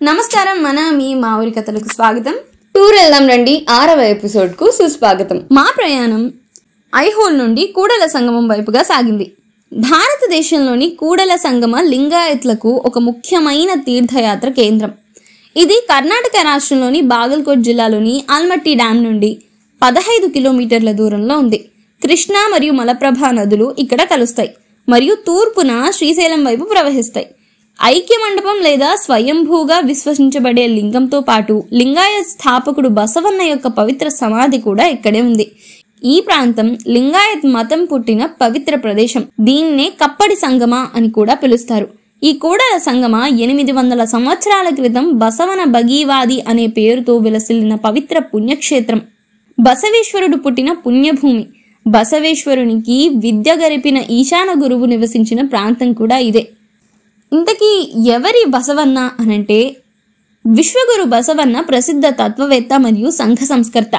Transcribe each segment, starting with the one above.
నమస్కారం, మన మీ ఊరి కథలకు స్వాగతం. టూర్ వెళ్దాం రండి 6వ ఎపిసోడ్ కు సుస్వాగతం. మా ప్రయాణం ఐహోల్ నుండి కూడల సంగమం వైపుగా సాగింది. భారతదేశంలోని కూడల సంగమ లింగాయత్లకు ఒక ముఖ్యమైన తీర్థయాత్ర కేంద్రం. ఇది కర్ణాటక రాష్ట్రంలోని బాగల్కోట్ జిల్లాలోని ఆల్మట్టి డ్యామ్ నుండి 15 కిలోమీటర్ల దూరంలో ఉంది. కృష్ణా మరియు మలప్రభా నదులు ఇక్కడ కలుస్తాయి మరియు తూర్పున శ్రీశైలం వైపు ప్రవహిస్తాయి. ఐక్య మండపం లేదా స్వయంభూగా విశ్వసించబడే లింగంతో పాటు లింగాయత్ స్థాపకుడు బసవన్న యొక్క పవిత్ర సమాధి కూడా ఇక్కడే ఉంది. ఈ ప్రాంతం లింగాయత్ మతం పుట్టిన పవిత్ర ప్రదేశం. దీన్నే కప్పడి సంగమ అని కూడా పిలుస్తారు. ఈ కూడల సంగమ 800 సంవత్సరాల క్రితం బసవన భగీవాది అనే పేరుతో విలసిల్లిన పవిత్ర పుణ్యక్షేత్రం. బసవేశ్వరుడు పుట్టిన పుణ్యభూమి. బసవేశ్వరునికి విద్య గరిపిన ఈశాన గురువు నివసించిన ప్రాంతం కూడా ఇదే. ఇంతకీ ఎవరి బసవన్న అనంటే, విశ్వగురు బసవన్న ప్రసిద్ధ తత్వవేత్త మరియు సంఘ సంస్కర్త.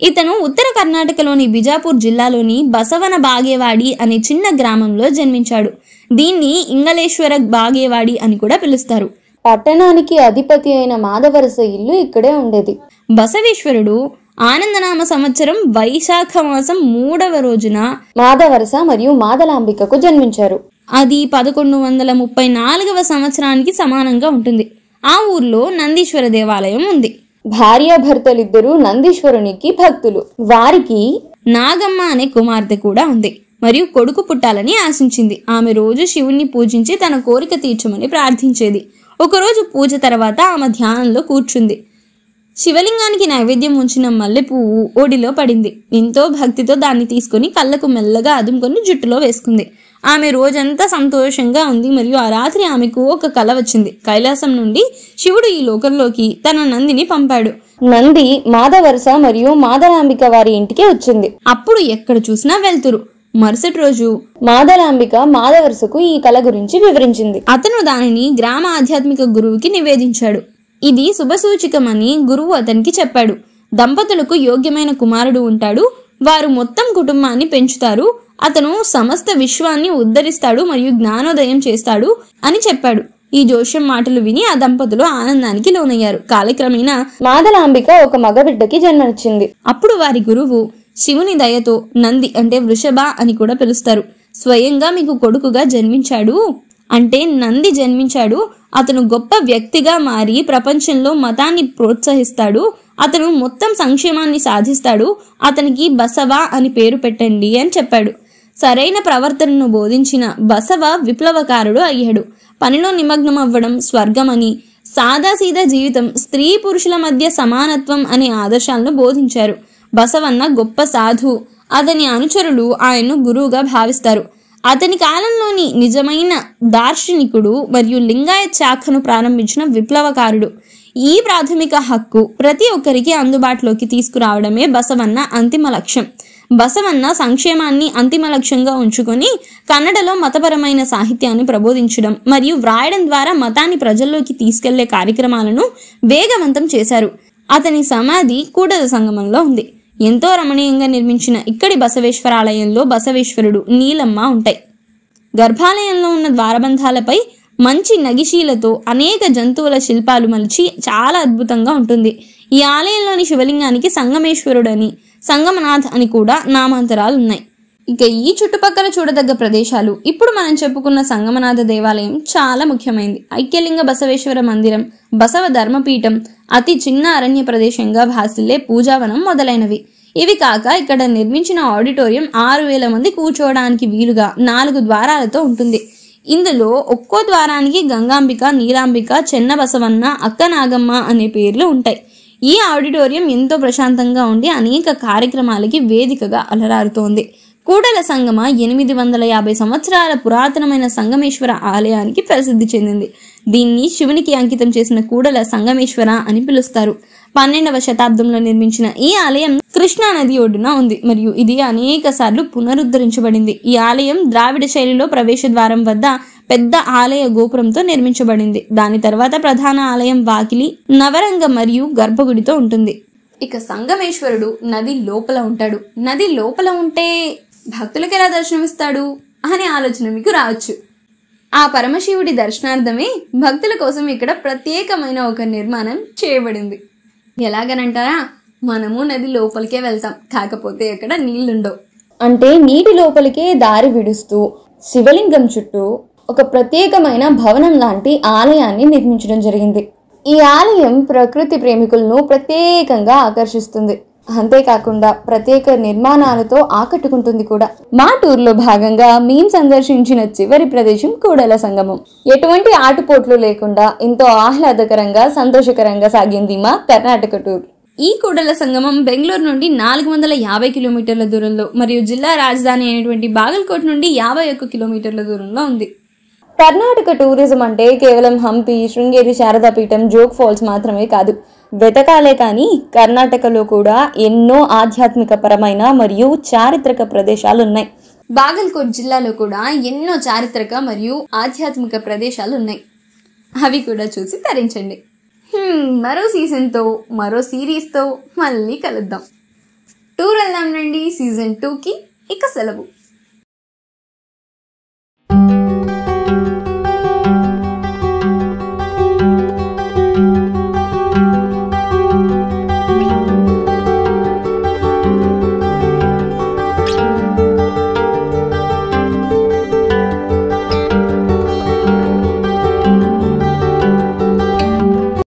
ఇతను ఉత్తర కర్ణాటకలోని బిజాపూర్ జిల్లాలోని బసవన బాగేవాడి అనే చిన్న గ్రామంలో జన్మించాడు. దీన్ని ఇంగళేశ్వర బాగేవాడి అని కూడా పిలుస్తారు. పట్టణానికి అధిపతి అయిన మాధవరస ఇల్లు ఇక్కడే ఉండేది. బసవేశ్వరుడు ఆనందనామ సంవత్సరం వైశాఖ మాసం 3వ రోజున మాధవరస మరియు మాదలాంబికకు జన్మించారు. అది 1134వ సంవత్సరానికి సమానంగా ఉంటుంది. ఆ ఊర్లో నందీశ్వర దేవాలయం ఉంది. భార్యాభర్తలిద్దరూ నందీశ్వరునికి భక్తులు. వారికి నాగమ్మ అనే కుమార్తె కూడా ఉంది మరియు కొడుకు పుట్టాలని ఆశించింది. ఆమె రోజు శివుణ్ణి పూజించి తన కోరిక తీర్చమని ప్రార్థించేది. ఒకరోజు పూజ తర్వాత ఆమె ధ్యానంలో కూర్చుంది. శివలింగానికి నైవేద్యం ఉంచిన మల్లె పువ్వు ఒడిలో పడింది. ఎంతో భక్తితో దాన్ని తీసుకుని కళ్ళకు మెల్లగా అదుముకొని జుట్టులో వేసుకుంది. ఆమె రోజంతా సంతోషంగా ఉంది మరియు ఆ రాత్రి ఆమెకు ఒక కల వచ్చింది. కైలాసం నుండి శివుడు ఈ లోకంలోకి తన నందిని పంపాడు. నంది మాధవరస మరియు మాదలాంబిక వారి ఇంటికి వచ్చింది. అప్పుడు ఎక్కడ చూసినా వెళ్తురు. మరుసటి రోజు మాదలాంబిక మాధవరసకు ఈ కళ గురించి వివరించింది. అతను దానిని గ్రామ ఆధ్యాత్మిక గురువుకి నివేదించాడు. ఇది శుభసూచికమని గురువు అతనికి చెప్పాడు. దంపతులకు యోగ్యమైన కుమారుడు ఉంటాడు. వారు మొత్తం కుటుంబాన్ని పెంచుతారు. అతను సమస్త విశ్వాన్ని ఉద్ధరిస్తాడు మరియు జ్ఞానోదయం చేస్తాడు అని చెప్పాడు. ఈ జోష్యం మాటలు విని ఆ దంపతులు ఆనందానికి లోనయ్యారు. కాలక్రమేణా మాదలాంబిక ఒక మగబిడ్డకి జన్మనిచ్చింది. అప్పుడు వారి గురువు శివుని దయతో నంది అంటే వృషభ అని కూడా పిలుస్తారు. స్వయంగా మీకు కొడుకుగా జన్మించాడు అంటే నంది జన్మించాడు. అతను గొప్ప వ్యక్తిగా మారి ప్రపంచంలో మతాన్ని ప్రోత్సహిస్తాడు. అతను మొత్తం సంక్షేమాన్ని సాధిస్తాడు. అతనికి బసవ అని పేరు పెట్టండి అని చెప్పాడు. సరైన ప్రవర్తనను బోధించిన బసవ విప్లవకారుడు అయ్యాడు. పనిలో నిమగ్నం అవ్వడం స్వర్గమని, సాదాసీదా జీవితం, స్త్రీ పురుషుల మధ్య సమానత్వం అనే ఆదర్శాలను బోధించారు. బసవన్న గొప్ప సాధు. అతని అనుచరులు ఆయన్ను గురువుగా భావిస్తారు. అతని కాలంలోని నిజమైన దార్శనికుడు మరియు లింగాయత్ శాఖను ప్రారంభించిన విప్లవకారుడు. ఈ ప్రాథమిక హక్కు ప్రతి ఒక్కరికి అందుబాటులోకి తీసుకురావడమే బసవన్న అంతిమ లక్ష్యం. బసవన్న సంక్షేమాన్ని అంతిమ లక్ష్యంగా ఉంచుకొని కన్నడలో మతపరమైన సాహిత్యాన్ని ప్రబోధించడం మరియు వ్రాయడం ద్వారా మతాన్ని ప్రజల్లోకి తీసుకెళ్లే కార్యక్రమాలను వేగవంతం చేశారు. అతని సమాధి కూడల సంగమంలో ఉంది. ఎంతో రమణీయంగా నిర్మించిన ఇక్కడి బసవేశ్వరాలయంలో బసవేశ్వరుడు, నీలమ్మ ఉంటాయి. గర్భాలయంలో ఉన్న ద్వారబంధాలపై మంచి నగిశీలతో అనేక జంతువుల శిల్పాలు మలిచి చాలా అద్భుతంగా ఉంటుంది. ఈ ఆలయంలోని శివలింగానికి సంగమేశ్వరుడని, సంగమనాథ్ అని కూడా నామాంతరాలు ఉన్నాయి. ఇక ఈ చుట్టుపక్కల చూడదగ్గ ప్రదేశాలు, ఇప్పుడు మనం చెప్పుకున్న సంగమనాథ దేవాలయం చాలా ముఖ్యమైనది. ఐక్యలింగ బసవేశ్వర మందిరం, బసవ ధర్మపీఠం, అతి చిన్న అరణ్య ప్రదేశంగా భాసిల్లే పూజావనం మొదలైనవి. ఇవి కాక ఇక్కడ నిర్మించిన ఆడిటోరియం 6000 మంది కూర్చోవడానికి వీలుగా 4 ద్వారాలతో ఉంటుంది. ఇందులో ఒక్కో ద్వారానికి గంగాంబిక, నీలాంబిక, చెన్న బసవన్న, అక్క నాగమ్మ అనే పేర్లు ఉంటాయి. ఈ ఆడిటోరియం ఎంతో ప్రశాంతంగా ఉండి అనేక కార్యక్రమాలకి వేదికగా అలరారుతోంది. కూడల సంగమ 850 సంవత్సరాల పురాతనమైన సంగమేశ్వర ఆలయానికి ప్రసిద్ధి చెందింది. దీన్ని శివునికి అంకితం చేసిన కూడల సంగమేశ్వర అని పిలుస్తారు. 12వ శతాబ్దంలో నిర్మించిన ఈ ఆలయం కృష్ణా నది ఒడ్డున ఉంది మరియు ఇది అనేక సార్లు పునరుద్ధరించబడింది. ఈ ఆలయం ద్రావిడ శైలిలో ప్రవేశ ద్వారం వద్ద పెద్ద ఆలయ గోపురంతో నిర్మించబడింది. దాని తర్వాత ప్రధాన ఆలయం వాకిలి, నవరంగ మరియు గర్భగుడితో ఉంటుంది. ఇక సంగమేశ్వరుడు నది లోపల ఉంటాడు. నది లోపల ఉంటే భక్తులకు ఎలా దర్శనమిస్తాడు అనే ఆలోచన మీకు రావచ్చు. ఆ పరమశివుడి దర్శనార్థమే భక్తుల కోసం ఇక్కడ ప్రత్యేకమైన ఒక నిర్మాణం చేయబడింది. ఎలాగనంటారా, మనము నది లోపలికే వెళ్తాం, కాకపోతే అక్కడ నీళ్లుండవు. అంటే నీటి లోపలికే దారి విడుస్తూ శివలింగం చుట్టూ ఒక ప్రత్యేకమైన భవనం లాంటి ఆలయాన్ని నిర్మించడం జరిగింది. ఈ ఆలయం ప్రకృతి ప్రేమికులను ప్రత్యేకంగా ఆకర్షిస్తుంది. అంతేకాకుండా ప్రత్యేక నిర్మాణాలతో ఆకట్టుకుంటుంది కూడా. మా టూర్లో భాగంగా మేము సందర్శించిన చివరి ప్రదేశం కూడల సంగమం. ఎటువంటి ఆటుపోట్లు లేకుండా ఎంతో ఆహ్లాదకరంగా సంతోషకరంగా సాగింది మా కర్ణాటక టూర్. ఈ కూడల సంగమం బెంగళూరు నుండి 450 కిలోమీటర్ల దూరంలో మరియు జిల్లా రాజధాని అయినటువంటి బాగల్కోట్ నుండి 51 కిలోమీటర్ల దూరంలో ఉంది. కర్ణాటక టూరిజం అంటే కేవలం హంపి, శృంగేరి శారదాపీఠం, జోగ్ ఫాల్స్ మాత్రమే కాదు. వెతకాలే కానీ కర్ణాటకలో కూడా ఎన్నో ఆధ్యాత్మిక పరమైన మరియు చారిత్రక ప్రదేశాలు ఉన్నాయి. బాగల్కోట్ జిల్లాలో కూడా ఎన్నో చారిత్రక మరియు ఆధ్యాత్మిక ప్రదేశాలు ఉన్నాయి. అవి కూడా చూసి తరించండి. మరో సీజన్తో మరో సిరీస్తో మళ్ళీ కలుద్దాం. టూర్ వెళ్దాం రండి. సీజన్ 2కి ఇక సెలవు.